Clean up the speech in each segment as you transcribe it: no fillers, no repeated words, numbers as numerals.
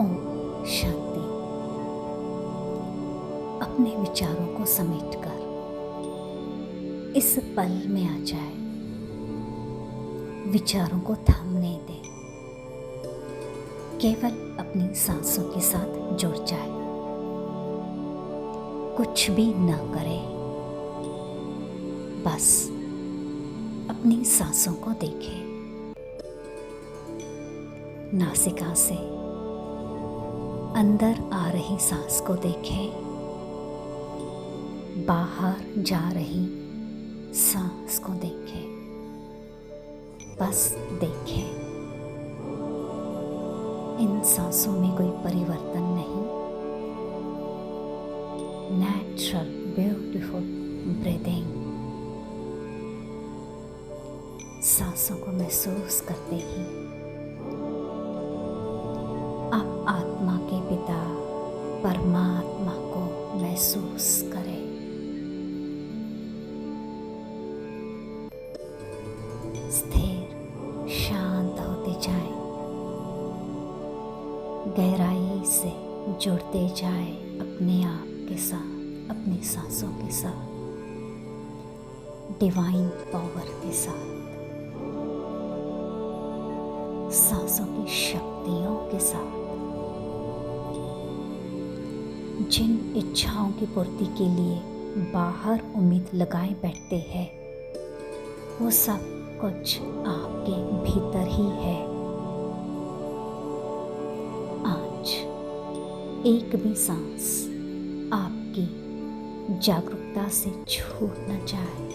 ओम शांति। अपने विचारों को समेटकर इस पल में आ जाए, विचारों को थामने दे, केवल अपनी सांसों के साथ जुड़ जाए, कुछ भी न करे, बस अपनी सांसों को देखे। नासिका से अंदर आ रही सांस को देखे, बाहर जा रही सांस को देखे, बस देखे। इन सांसों में कोई परिवर्तन नहीं। Natural beautiful breathing. सांसों को महसूस करते ही आप आत्मा के पिता परमात्मा को महसूस करें। स्थिर शांत होते जाएं, गहराई से जुड़ते जाएं अपने आप के साथ, अपनी सांसों के साथ, डिवाइन पावर के साथ, सांसों की शक्तियों के साथ। जिन इच्छाओं की पूर्ति के लिए बाहर उम्मीद लगाए बैठते हैं, वो सब कुछ आपके भीतर ही है। आज एक भी सांस आपकी जागरूकता से छूट न जाए।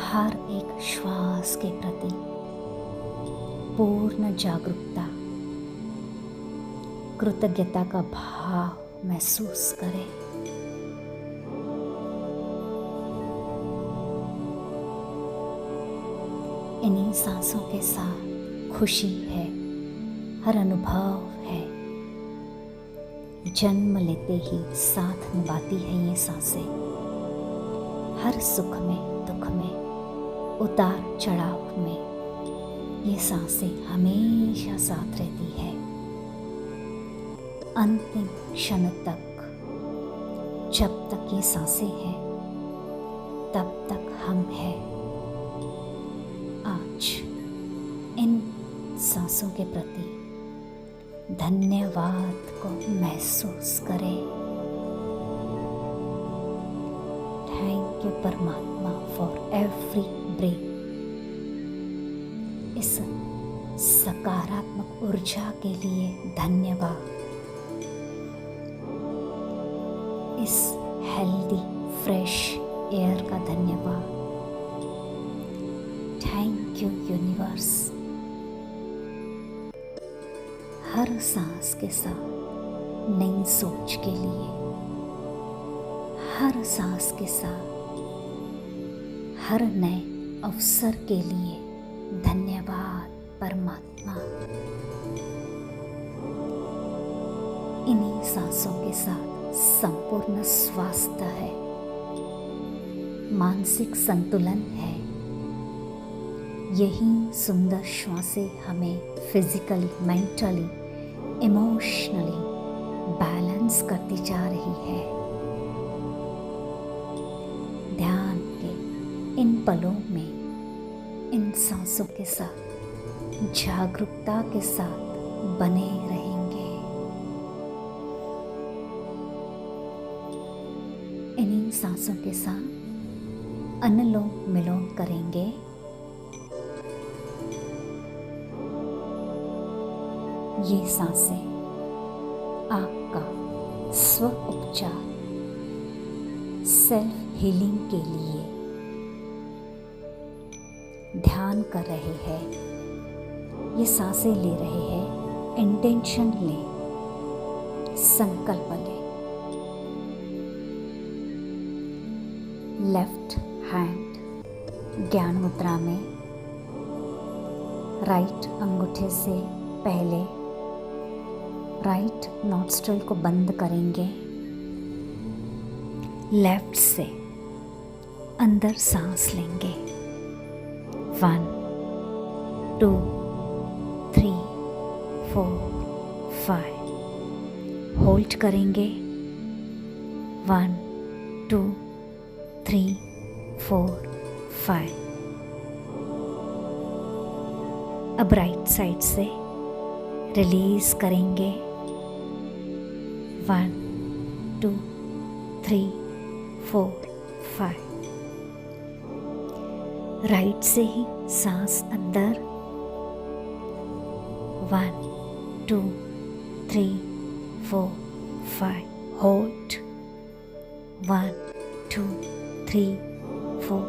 हर एक श्वास के प्रति पूर्ण जागरूकता, कृतज्ञता का भाव महसूस करें। इन्हीं सांसों के साथ खुशी है, हर अनुभव है। जन्म लेते ही साथ निभाती है ये सांसें। हर सुख में, दुख में, उतार चढ़ाव में ये सांसें हमेशा साथ रहती है। अंतिम क्षण तक, जब तक ये सांसें हैं, तब तक हम हैं। आज इन सांसों के प्रति धन्यवाद को महसूस करें। थैंक यू परमात्मा फॉर एवरी ब्रेथ। इस सकारात्मक ऊर्जा के लिए धन्यवाद। इस हेल्दी फ्रेश एयर का धन्यवाद। Thank you universe. हर सांस के साथ नई सोच के लिए, हर सांस के साथ हर नए अवसर के लिए धन्यवाद परमात्मा। इन्हीं सांसों के साथ संपूर्ण स्वास्थ्य है, मानसिक संतुलन है। यही सुंदर श्वासें हमें फिजिकली, मेंटली, इमोशनली बैलेंस करती जा रही है। ध्यान के इन पलों में इन सांसों के साथ जागरूकता के साथ बने रहेंगे। इन्हीं सांसों के साथ अनुलोम विलोम करेंगे। ये सांसें आपका स्व उपचार, सेल्फ हीलिंग के लिए ध्यान कर रहे हैं। ये सांसें ले रहे हैं, इंटेंशन ले, संकल्प ले। लेफ्ट हैंड ज्ञान मुद्रा में राइट अंगूठे से पहले राइट नॉस्ट्रिल को बंद करेंगे। लेफ्ट से अंदर सांस लेंगे। 1 2 3 4 5 होल्ड करेंगे 1 2 3 4 5। अब राइट साइड से रिलीज करेंगे 1 2 3 4 5। राइट से ही सांस अंदर 1 2 3 4 5 होल्ड 1 2 3 4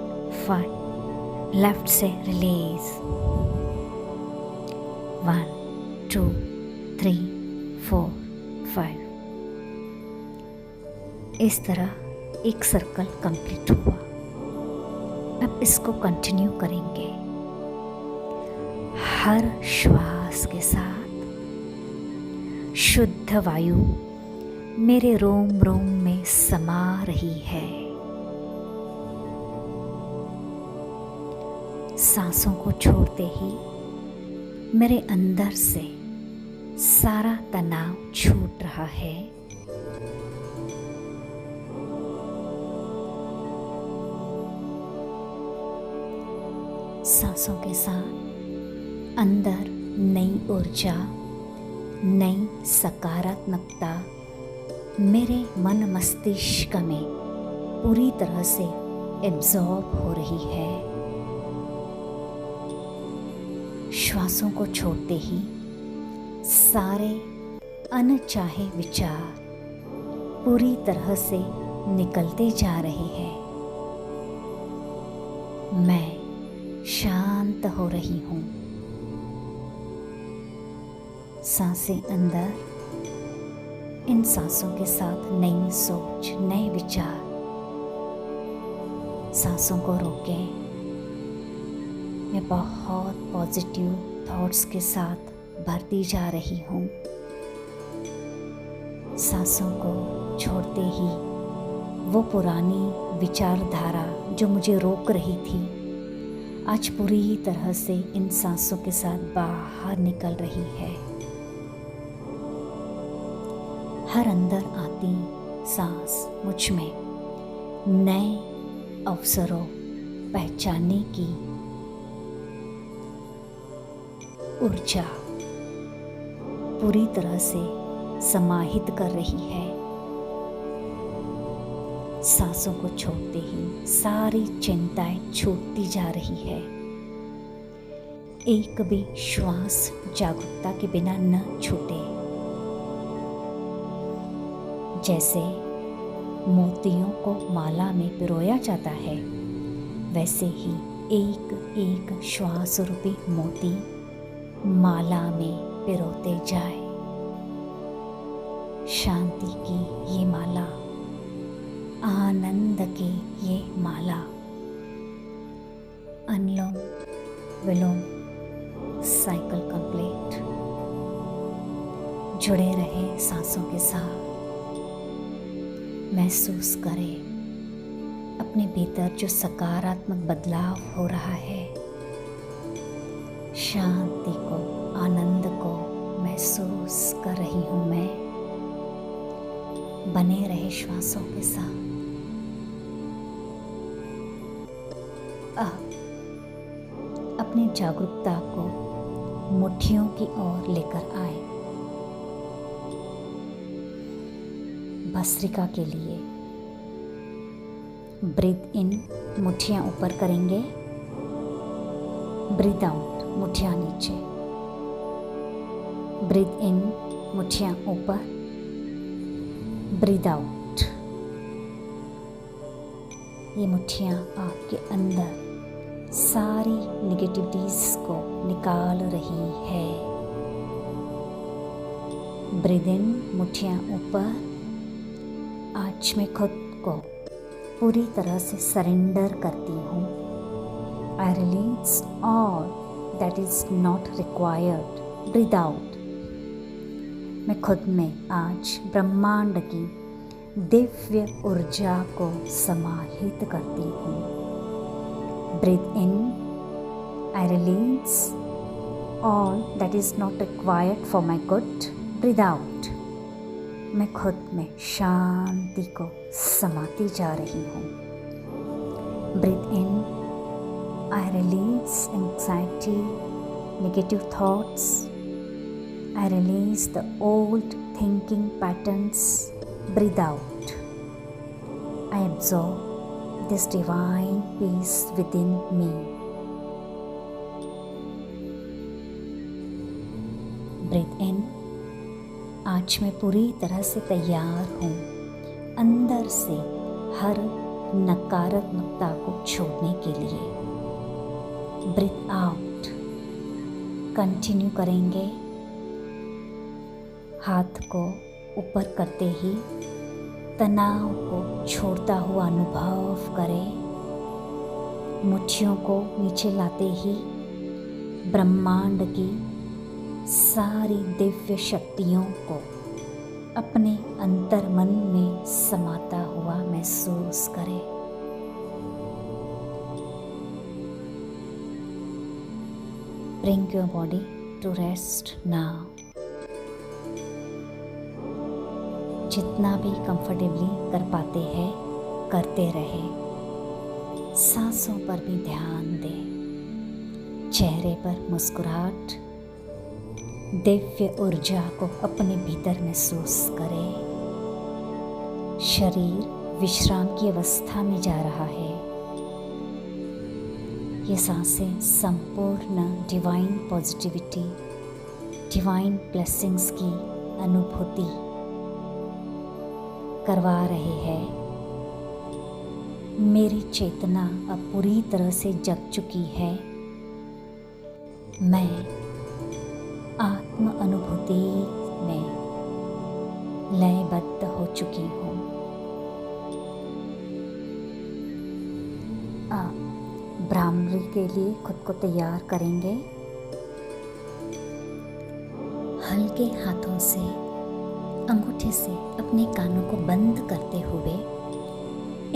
5। लेफ्ट से रिलीज 1 2 3 4 5। इस तरह एक सर्कल कंप्लीट हुआ। अब इसको कंटिन्यू करेंगे। हर श्वास के साथ शुद्ध वायु मेरे रोम रोम में समा रही है। सांसों को छोड़ते ही मेरे अंदर से सारा तनाव छूट रहा है। सांसों के साथ अंदर नई ऊर्जा, नई सकारात्मकता मेरे मन मस्तिष्क में पूरी तरह से एब्जॉर्ब हो रही है। श्वासों को छोड़ते ही सारे अनचाहे विचार पूरी तरह से निकलते जा रहे हैं। मैं शांत हो रही हूँ। सांसें अंदर, इन सांसों के साथ नई सोच, नए विचार। सांसों को रोकें। मैं बहुत पॉजिटिव थॉट्स के साथ भरती जा रही हूँ। सांसों को छोड़ते ही वो पुरानी विचारधारा जो मुझे रोक रही थी, आज पूरी तरह से इन सांसों के साथ बाहर निकल रही है। हर अंदर आती सांस मुझ में नए अवसरों पहचानने की ऊर्जा पूरी तरह से समाहित कर रही है। सांसों को छोड़ते ही सारी चिंताएं छूटती जा रही है। एक भी श्वास जागरूकता के बिना न छूटे। जैसे मोतियों को माला में पिरोया जाता है, वैसे ही एक एक श्वास रूपी मोती माला में पिरोते जाए। शांति की ये माला, आनंद की ये माला, अनुलोम विलोम साइकिल कंप्लीट। जुड़े रहे सांसों के साथ। महसूस करें अपने भीतर जो सकारात्मक बदलाव हो रहा है। शांति को, आनंद को महसूस कर रही हूँ मैं। बने रहे श्वासों के साथ। अब अपनी जागरूकता को मुट्ठियों की ओर लेकर आए। भस्त्रिका के लिए ब्रीथ इन, मुट्ठियां ऊपर करेंगे। ब्रीथ आउट, मुट्ठियां नीचे। ब्रीथ इन, मुट्ठियां ऊपर। Breathe out. ये मुट्ठियां आपके अंदर सारी नेगेटिविटीज को निकाल रही है। ब्रीथ इन, मुट्ठियां ऊपर। आज मैं खुद को पूरी तरह से सरेंडर करती हूँ। I release all that is not required. Breathe out. मैं खुद में आज ब्रह्मांड की दिव्य ऊर्जा को समाहित करती हूँ। Breathe in, I release all that is not required for my good, breathe out. मैं खुद में शांति को समाती जा रही हूँ. Breathe in. I release anxiety, negative thoughts. I release the old thinking patterns. Breathe out. I absorb this divine peace within me. Breathe in. आज मैं पूरी तरह से तैयार हूँ अंदर से हर नकारात्मकता को छोड़ने के लिए. Breathe out. कंटिन्यू करेंगे. हाथ को ऊपर करते ही तनाव को छोड़ता हुआ अनुभव करें. मुट्ठियों को नीचे लाते ही ब्रह्मांड की सारी दिव्य शक्तियों को अपने अंतर मन में समाता हुआ महसूस करें. Bring your body to rest now. जितना भी कंफर्टेबली कर पाते हैं करते रहे. सांसों पर भी ध्यान दें. चेहरे पर मुस्कुराहट, दिव्य ऊर्जा को अपने भीतर महसूस करें. शरीर विश्राम की अवस्था में जा रहा है. ये सांसें संपूर्ण डिवाइन पॉजिटिविटी, डिवाइन ब्लेसिंग्स की अनुभूति करवा रहे हैं. मेरी चेतना अब पूरी तरह से जग चुकी है. मैं आत्म अनुभूति में लयबद्ध हो चुकी हूँ. भ्रामरी के लिए खुद को तैयार करेंगे. हल्के हाथों से अंगूठे से अपने कानों को बंद करते हुए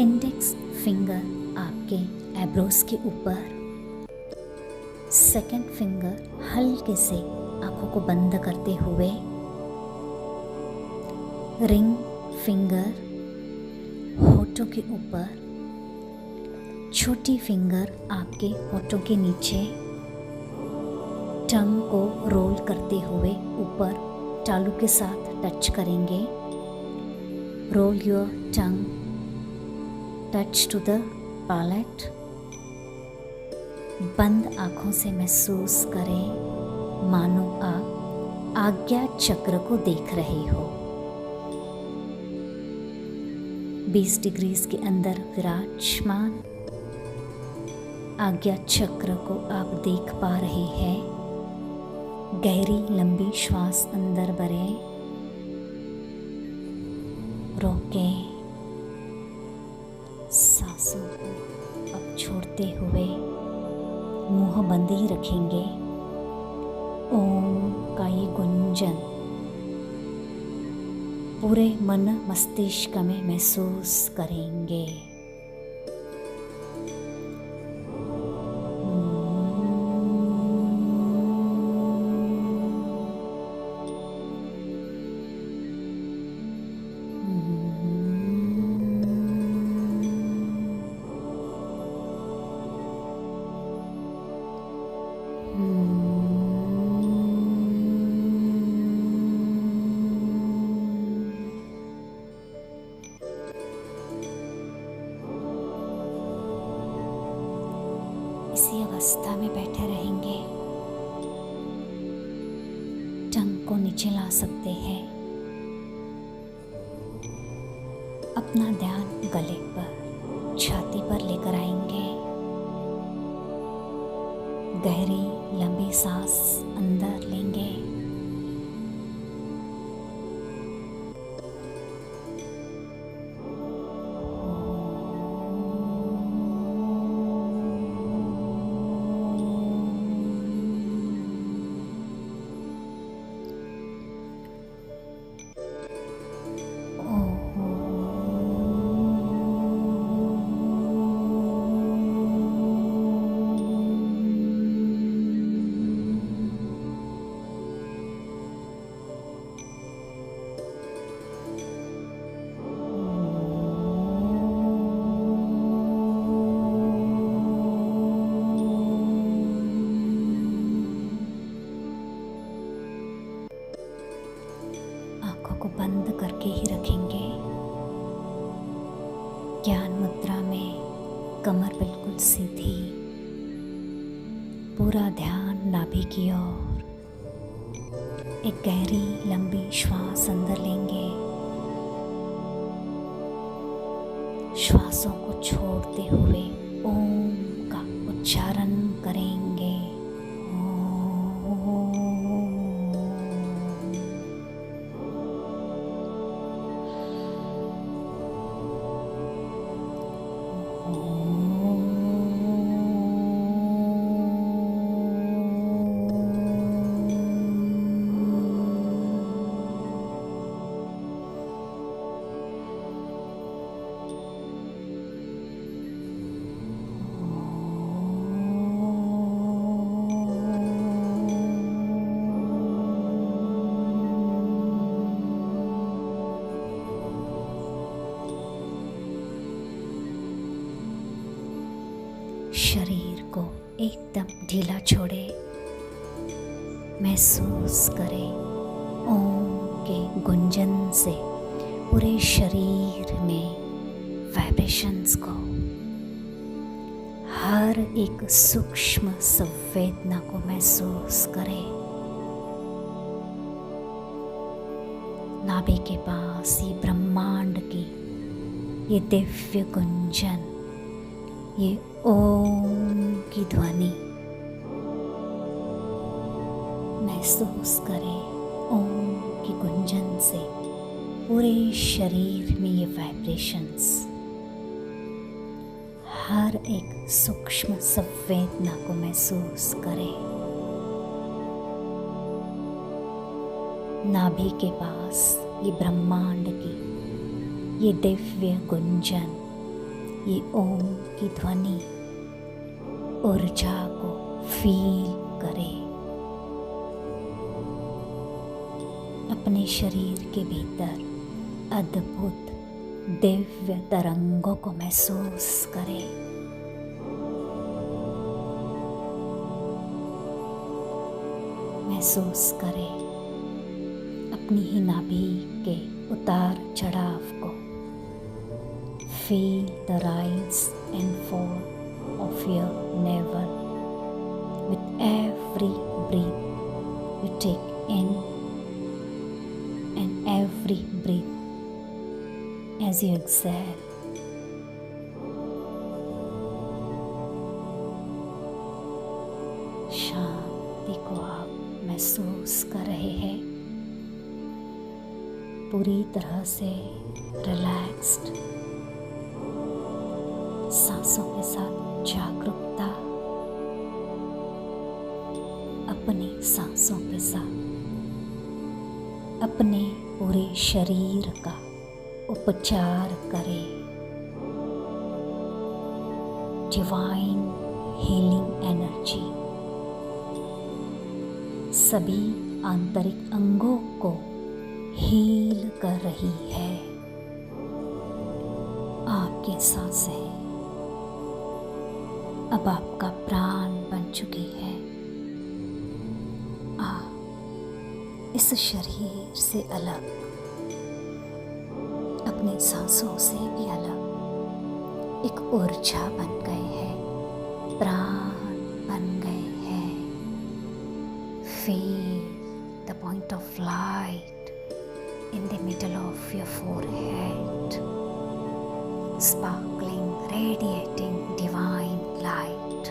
इंडेक्स फिंगर आपके एब्रोस के ऊपर, सेकंड फिंगर हल्के से आंखों को बंद करते हुए, रिंग फिंगर होठों के ऊपर, छोटी फिंगर आपके होठों के नीचे, टंग को रोल करते हुए ऊपर तालू के साथ टच करेंगे. Roll your tongue, touch to the palate. बंद आँखों से महसूस करें मानो आप आज्ञा चक्र को देख रहे हो. 20 डिग्री के अंदर विराजमान आज्ञा चक्र को आप देख पा रहे हैं. गहरी लंबी श्वास अंदर भरें. रोकें. सांसों को अब छोड़ते हुए मुंह बंद ही रखेंगे. ओम का ये गुंजन पूरे मन मस्तिष्क में महसूस करेंगे. इसी अवस्था में बैठे रहेंगे. टंग को नीचे ला सकते हैं. अपना ध्यान गले पर, छाती पर लेकर आएंगे. गहरी लंबी सांस अंदर लेंगे. को बंद करके ही रखेंगे। ज्ञान मुद्रा में कमर बिल्कुल सीधी, पूरा ध्यान नाभि की ओर। एक गहरी लंबी श्वास अंदर लेंगे, श्वासों को छोड़ते हुए ओम का उच्चारण करेंगे। शरीर को एकदम ढीला छोड़े, महसूस करें ओम के गुंजन से पूरे शरीर में वाइब्रेशंस को, हर एक सूक्ष्म संवेदना को महसूस करें। नाभि के पास ये ब्रह्मांड की ये दिव्य गुंजन, ये ओम की ध्वनि महसूस करें। ओम की गुंजन से पूरे शरीर में ये वाइब्रेशंस, हर एक सूक्ष्म संवेदना को महसूस करें। नाभि के पास ये ब्रह्मांड की ये दिव्य गुंजन, ये ओम की ध्वनि ऊर्जा को फील करें। अपने शरीर के भीतर अद्भुत दिव्य तरंगों को महसूस करें। महसूस करें अपनी ही नाभि के उतार चढ़ाव को। Feel the rise and fall of your navel with every breath you take in and every breath as you exhale. शांति को आप महसूस कर रहे हैं, पूरी तरह से रिलैक्स्ड, सांसों के साथ जागरूकता, अपनी सांसों के साथ अपने पूरे शरीर का उपचार करें। डिवाइन हीलिंग एनर्जी सभी आंतरिक अंगों को हील कर रही है। आपकी सांसें अब आपका प्राण बन चुकी है। आप इस शरीर से अलग, अपनी सांसों से भी अलग एक ऊर्जा बन गए हैं, प्राण बन गए हैं। Feel the point of light in the middle of your forehead, sparkling, radiating divine light.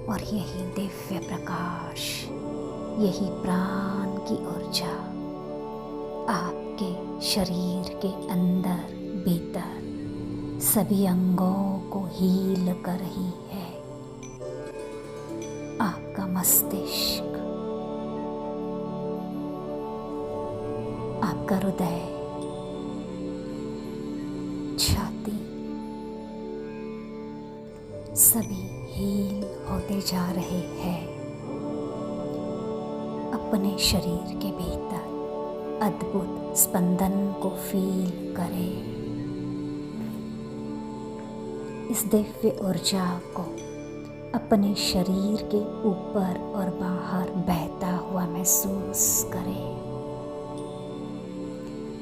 और यही दिव्य प्रकाश, यही प्राण की ऊर्जा आपके शरीर के अंदर भीतर सभी अंगों को हील कर रही है। आपका मस्तिष्क, आपका हृदय, छाती, सभी हील होते जा रहे हैं। अपने शरीर के भीतर अद्भुत स्पंदन को फील करें। इस दिव्य ऊर्जा को अपने शरीर के ऊपर और बाहर बहता हुआ महसूस करें।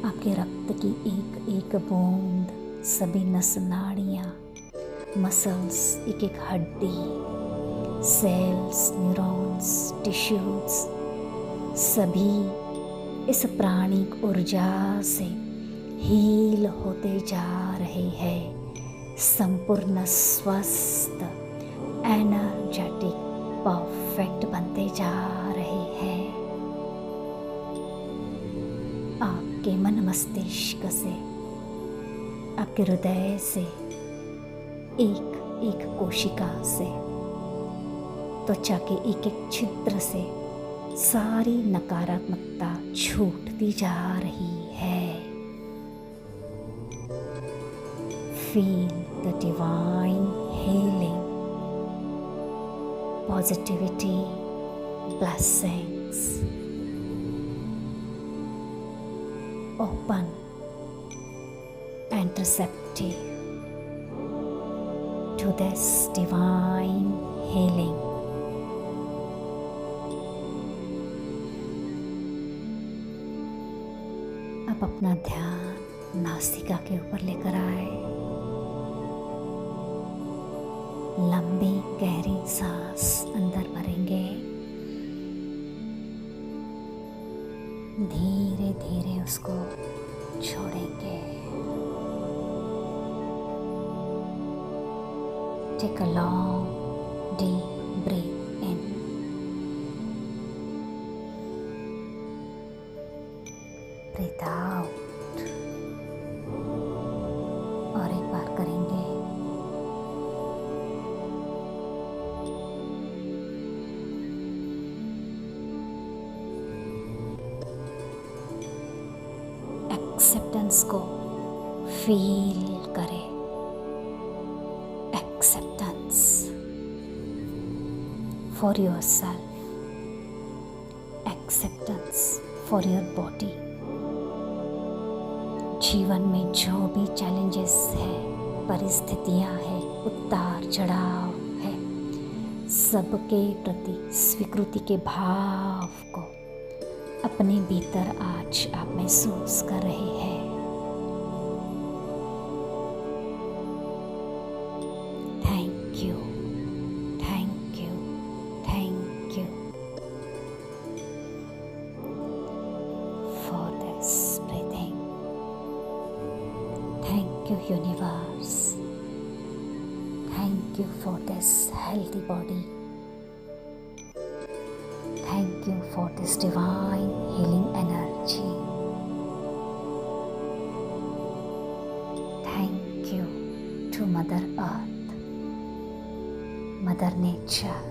आपके रक्त की एक एक बूंद, सभी नस नाड़ियाँ, मसल्स, एक एक हड्डी, सेल्स, न्यूरॉन्स, टिश्यूज, सभी इस प्राणिक ऊर्जा से हील होते जा रहे हैं, संपूर्ण स्वस्थ, एनर्जेटिक, परफेक्ट बनते जा रहे हैं। आपके मन मस्तिष्क से, आपके हृदय से, एक एक कोशिका से, त्वचा के एक एक छिद्र से सारी नकारात्मकता छूटती जा रही है। Feel the divine healing, positivity, blessings. Open and receptive to this divine healing. अब अपना ध्यान नासिका के ऊपर लेकर आए। लंबी गहरी सांस अंदर भरेंगे, धीरे धीरे उसको छोड़ेंगे। Take a long deep breath in, breathe out, और एक बार करेंगे। एक्सेप्टेंस को फील करें। Acceptance for yourself, acceptance for your body. जीवन में जो भी चैलेंजेस है, परिस्थितियां हैं, उतार चढ़ाव है, सबके प्रति स्वीकृति के भाव को अपने भीतर आज आप महसूस कर रहे हैं। Thank you, thank you, thank you for this breathing. Thank you universe, thank you for this healthy body. Thank you for this divine healing energy. Thank you to Mother Earth, Mother Nature.